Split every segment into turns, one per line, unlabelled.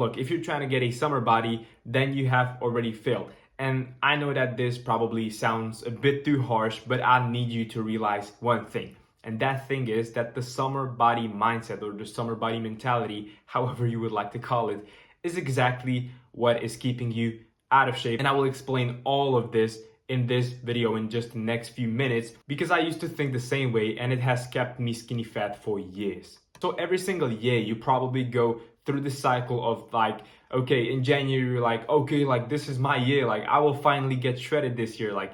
Look, if you're trying to get a summer body, then you have already failed. And I know that this probably sounds a bit too harsh, but I need you to realize one thing. And that thing is that the summer body mindset or the summer body mentality, however you would like to call it, is exactly what is keeping you out of shape. And I will explain all of this in this video in just the next few minutes because I used to think the same way and it has kept me skinny fat for years. So every single year you probably go through the cycle of like, okay, in January you're like, okay, like this is my year, like I will finally get shredded this year, like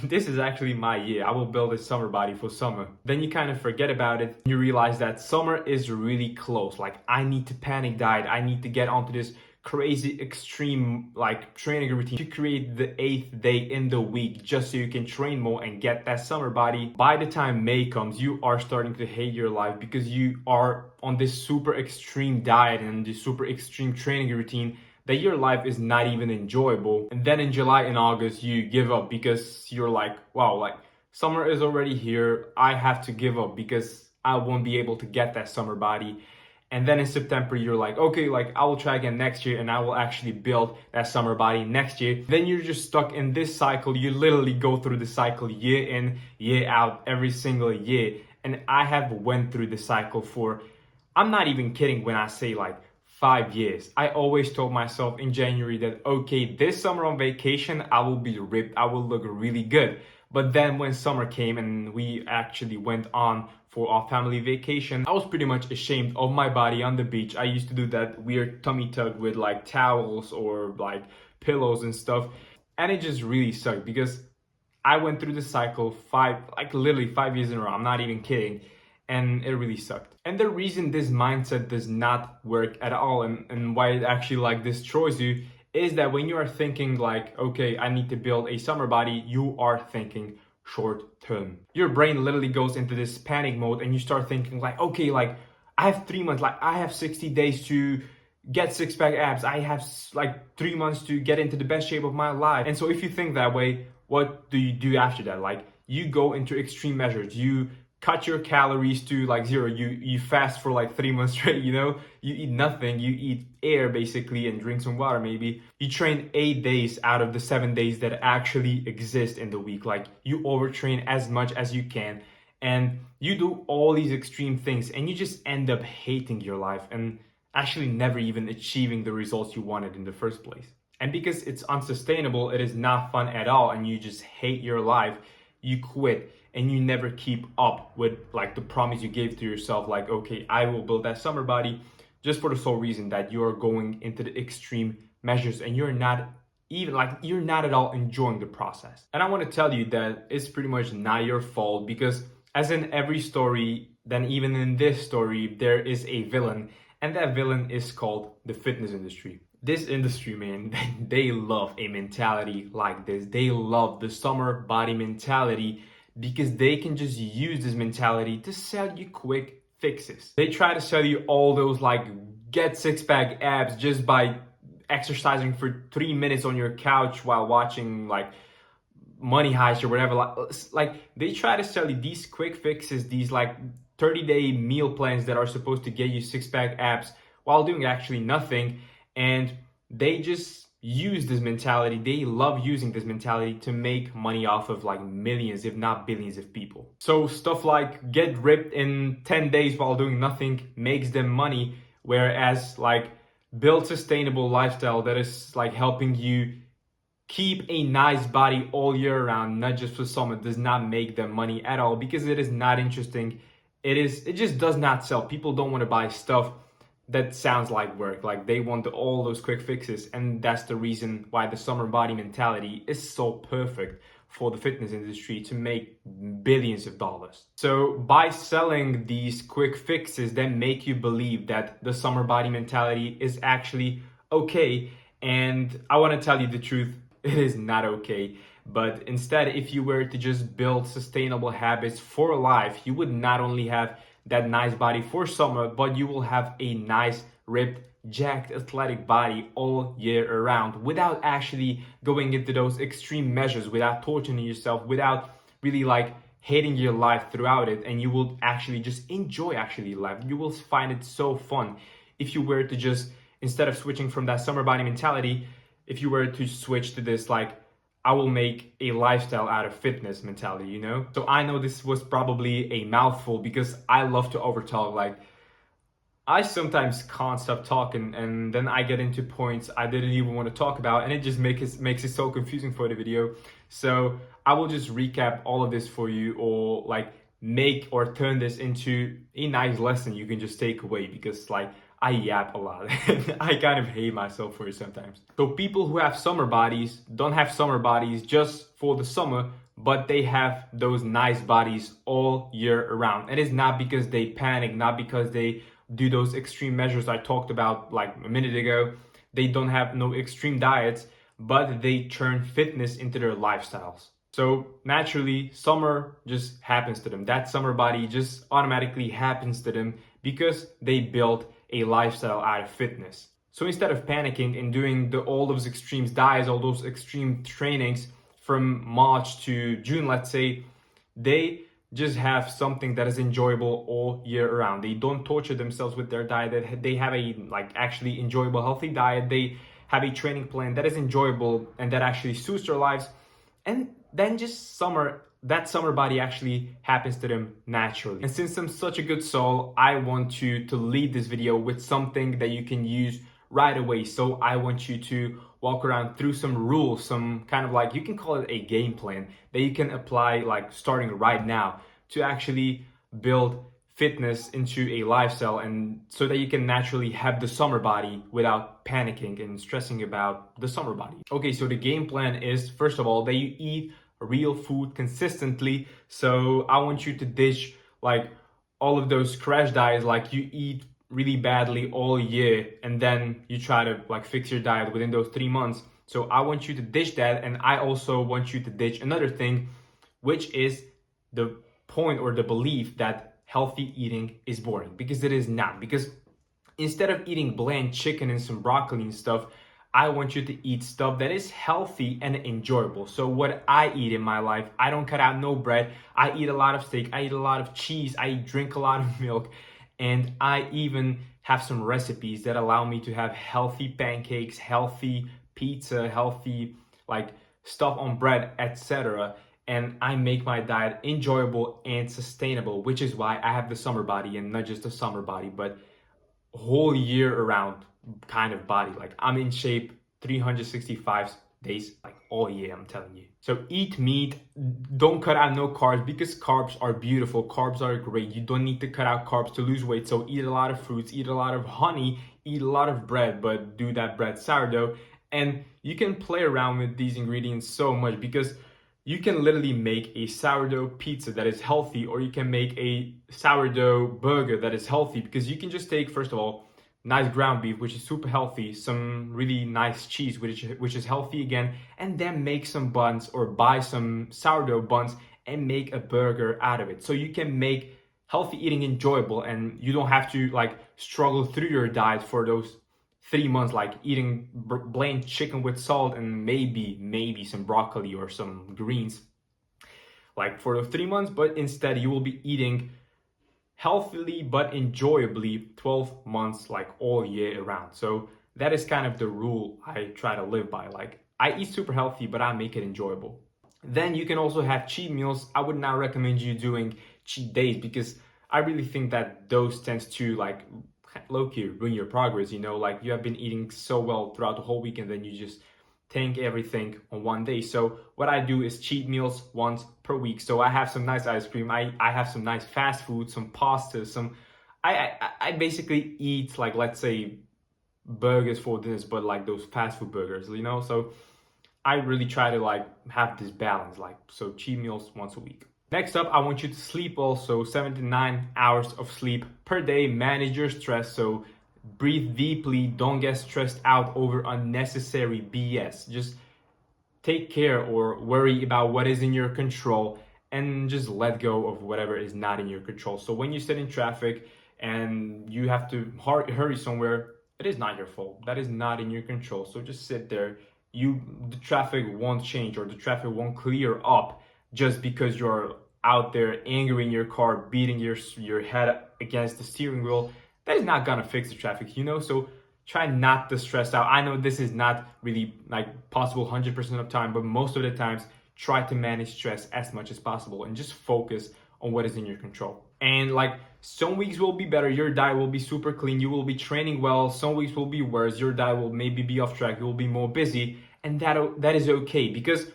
this is actually my year, I will build a summer body for summer. Then you kind of forget about it. You realize that summer is really close, like I need to panic diet, I need to get onto this crazy extreme like training routine to create the 8th day in the week just so you can train more and get that summer body. By the time May comes, you are starting to hate your life because you are on this super extreme diet and this super extreme training routine that your life is not even enjoyable. And then in July and August you give up because you're like, wow, like summer is already here, I have to give up because I won't be able to get that summer body. And then in September, you're like, okay, like I will try again next year and I will actually build that summer body next year. Then you're just stuck in this cycle. You literally go through the cycle year in, year out, every single year. And I have went through the cycle for, I'm not even kidding when I say like 5 years. I always told myself in January that, okay, this summer on vacation, I will be ripped. I will look really good. But then when summer came and we actually went on for our family vacation, I was pretty much ashamed of my body on the beach. I used to do that weird tummy tuck with like towels or like pillows and stuff. And it just really sucked because I went through the cycle literally 5 years in a row. I'm not even kidding. And it really sucked. And the reason this mindset does not work at all and why it actually like destroys you is that when you are thinking like, okay, I need to build a summer body, you are thinking short term. Your brain literally goes into this panic mode and you start thinking like, okay, like I have 3 months, like I have 60 days to get six-pack abs. I have like 3 months to get into the best shape of my life. And so if you think that way, what do you do after that? Like you go into extreme measures. You cut your calories to like zero. You fast for like 3 months straight, you know? You eat nothing, you eat air basically and drink some water maybe. You train 8 days out of the 7 days that actually exist in the week. Like you overtrain as much as you can and you do all these extreme things and you just end up hating your life and actually never even achieving the results you wanted in the first place. And because it's unsustainable, it is not fun at all and you just hate your life, you quit and you never keep up with like the promise you gave to yourself, like, okay, I will build that summer body, just for the sole reason that you're going into the extreme measures and you're not at all enjoying the process. And I want to tell you that it's pretty much not your fault because as in every story, then even in this story, there is a villain and that villain is called the fitness industry. This industry, man, they love a mentality like this. They love the summer body mentality because they can just use this mentality to sell you quick fixes. They try to sell you all those like get six-pack abs just by exercising for 3 minutes on your couch while watching like Money Heist or whatever. Like they try to sell you these quick fixes, these like 30-day meal plans that are supposed to get you six-pack abs while doing actually nothing. And they just use this mentality. They love using this mentality to make money off of like millions, if not billions of people. So stuff like get ripped in 10 days while doing nothing makes them money. Whereas like build sustainable lifestyle that is like helping you keep a nice body all year round, not just for summer, does not make them money at all because it is not interesting. It just does not sell. People don't want to buy stuff that sounds like work. Like they want all those quick fixes, and that's the reason why the summer body mentality is so perfect for the fitness industry to make billions of dollars. So by selling these quick fixes that make you believe that the summer body mentality is actually okay, and I want to tell you the truth, it is not okay. But instead, if you were to just build sustainable habits for life, you would not only have that nice body for summer, but you will have a nice, ripped, jacked, athletic body all year around without actually going into those extreme measures, without torturing yourself, without really like hating your life throughout it. And you will actually just enjoy life. You will find it so fun if you were to just instead of switching from that summer body mentality, if you were to switch to this, like, I will make a lifestyle out of fitness mentality, you know? So I know this was probably a mouthful because I love to overtalk. Like, I sometimes can't stop talking, and then I get into points I didn't even want to talk about, and it just makes it so confusing for the video. So I will just recap all of this for you, or like make or turn this into a nice lesson you can just take away, because like I yap a lot and I kind of hate myself for it sometimes. So people who have summer bodies don't have summer bodies just for the summer, but they have those nice bodies all year around. And it's not because they panic, not because they do those extreme measures I talked about like a minute ago. They don't have no extreme diets, but they turn fitness into their lifestyles. So naturally, summer just happens to them. That summer body just automatically happens to them because they built a lifestyle out of fitness. So instead of panicking and doing all those extreme diets, all those extreme trainings from March to June, let's say, they just have something that is enjoyable all year around. They don't torture themselves with their diet. They have a like actually enjoyable, healthy diet. They have a training plan that is enjoyable and that actually suits their lives. And then just that summer body actually happens to them naturally. And since I'm such a good soul, I want you to leave this video with something that you can use right away. So I want you to walk around through some rules, some kind of like, you can call it a game plan that you can apply like starting right now to actually build fitness into a lifestyle, and so that you can naturally have the summer body without panicking and stressing about the summer body. Okay, so the game plan is, first of all, that you eat real food consistently. So I want you to ditch like all of those crash diets, like you eat really badly all year and then you try to like fix your diet within those 3 months. So I want you to ditch that, and I also want you to ditch another thing, which is the point or the belief that healthy eating is boring, because it is not. Because instead of eating bland chicken and some broccoli and stuff, I want you to eat stuff that is healthy and enjoyable. So what I eat in my life, I don't cut out no bread. I eat a lot of steak. I eat a lot of cheese. I drink a lot of milk. And I even have some recipes that allow me to have healthy pancakes, healthy pizza, healthy like stuff on bread, etc. And I make my diet enjoyable and sustainable, which is why I have the summer body, and not just a summer body, but whole year around kind of body. Like I'm in shape 365 days, like all year, I'm telling you. So eat meat, don't cut out no carbs, because carbs are beautiful, carbs are great. You don't need to cut out carbs to lose weight. So eat a lot of fruits, eat a lot of honey, eat a lot of bread, but do that bread sourdough. And you can play around with these ingredients so much, because you can literally make a sourdough pizza that is healthy, or you can make a sourdough burger that is healthy, because you can just take, first of all, nice ground beef, which is super healthy, some really nice cheese, which is healthy again, and then make some buns or buy some sourdough buns and make a burger out of it. So you can make healthy eating enjoyable, and you don't have to like struggle through your diet for those 3 months, like eating bland chicken with salt and maybe some broccoli or some greens, like for those 3 months. But instead you will be eating healthily but enjoyably 12 months, like all year around. So that is kind of the rule I try to live by. Like I eat super healthy, but I make it enjoyable. Then you can also have cheat meals. I would not recommend you doing cheat days, because I really think that those tends to like low-key ruin your progress. You know, like you have been eating so well throughout the whole weekend, then you just tank everything on one day. So what I do is cheat meals once per week. So I have some nice ice cream, I have some nice fast food, some pasta, some I basically eat like, let's say, burgers for dinner, but like those fast food burgers, you know. So I really try to like have this balance, like, so cheat meals once a week. Next up, I want you to sleep also 7 to 9 hours of sleep per day. Manage your stress. So breathe deeply. Don't get stressed out over unnecessary BS. Just take care or worry about what is in your control, and just let go of whatever is not in your control. So when you sit in traffic and you have to hurry somewhere, it is not your fault. That is not in your control. So just sit there. The traffic won't change, or the traffic won't clear up just because you're out there angry in your car, beating your head against the steering wheel. That is not gonna fix the traffic, you know? So try not to stress out. I know this is not really like possible 100% of time, but most of the times try to manage stress as much as possible and just focus on what is in your control. And like some weeks will be better, your diet will be super clean, you will be training well. Some weeks will be worse, your diet will maybe be off track, you will be more busy, and that is okay, because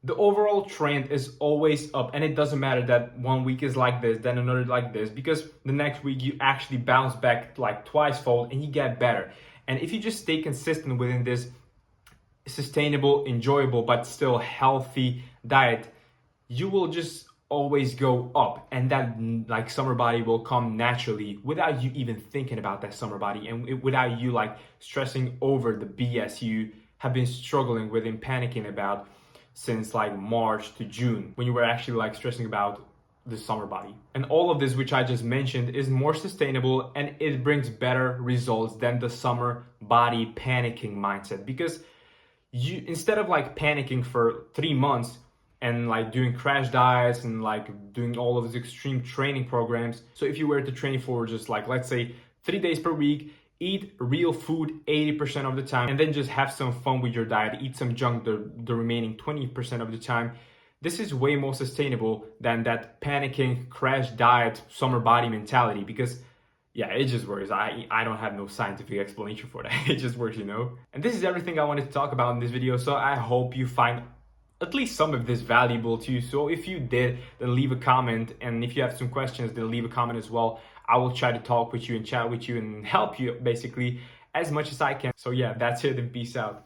the overall trend is always up. And it doesn't matter that one week is like this, then another like this, because the next week you actually bounce back like twice fold and you get better. And if you just stay consistent within this sustainable, enjoyable, but still healthy diet, you will just always go up, and that like summer body will come naturally without you even thinking about that summer body, and without you like stressing over the BS you have been struggling with and panicking about since like March to June, when you were actually like stressing about the summer body. And all of this which I just mentioned is more sustainable, and it brings better results than the summer body panicking mindset, because you, instead of like panicking for 3 months and like doing crash diets and like doing all of these extreme training programs. So if you were to train for just like, let's say 3 days per week, eat real food 80% of the time, and then just have some fun with your diet, eat some junk the remaining 20% of the time. This is way more sustainable than that panicking crash diet summer body mentality, because yeah, it just works. I don't have no scientific explanation for that. It just works, you know? And this is everything I wanted to talk about in this video. So I hope you find at least some of this valuable to you. So if you did, then leave a comment. And if you have some questions, then leave a comment as well. I will try to talk with you and chat with you and help you basically as much as I can. So yeah, that's it, and peace out.